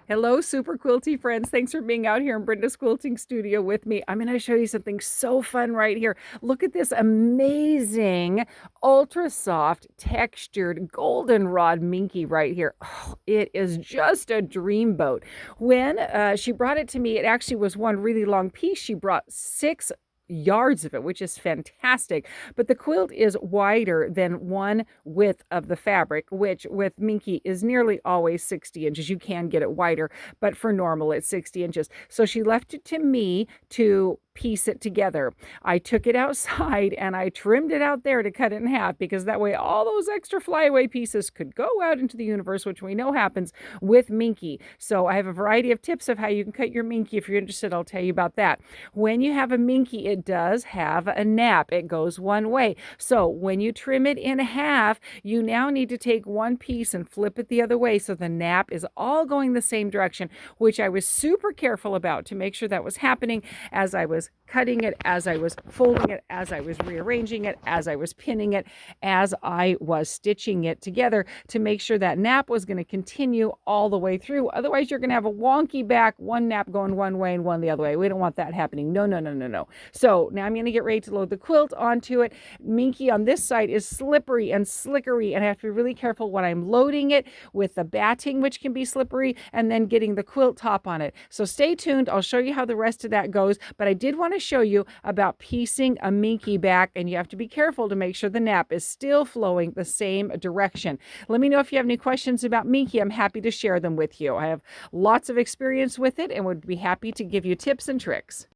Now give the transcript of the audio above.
Hello, super quilty friends. Thanks for being out here in Brenda's quilting studio with me. I'm going to show you something so fun right here. Look at this amazing, ultra soft, textured goldenrod Minky right here. Oh, it is just a dreamboat. When she brought it to me, it actually was one really long piece. She brought 6 yards of it, which is fantastic. But the quilt is wider than one width of the fabric, which with Minky is nearly always 60 inches. You can get it wider, but for normal, it's 60 inches. So she left it to me to piece it together. I took it outside and I trimmed it out there to cut it in half because that way all those extra flyaway pieces could go out into the universe, which we know happens with Minky. So I have a variety of tips of how you can cut your Minky. If you're interested, I'll tell you about that. When you have a Minky, it does have a nap. It goes one way. So when you trim it in half, you now need to take one piece and flip it the other way so the nap is all going the same direction, which I was super careful about to make sure that was happening as I was cutting it, as I was folding it, as I was rearranging it, as I was pinning it, as I was stitching it together to make sure that nap was going to continue all the way through. Otherwise, you're going to have a wonky back, one nap going one way and one the other way. We don't want that happening. No, no, no, no, no. So now I'm going to get ready to load the quilt onto it. Minky on this side is slippery and slickery, and I have to be really careful when I'm loading it with the batting, which can be slippery, and then getting the quilt top on it. So stay tuned. I'll show you how the rest of that goes, but I did want to show you about piecing a Minky back, and you have to be careful to make sure the nap is still flowing the same direction. Let me know if you have any questions about Minky. I'm happy to share them with you. I have lots of experience with it and would be happy to give you tips and tricks.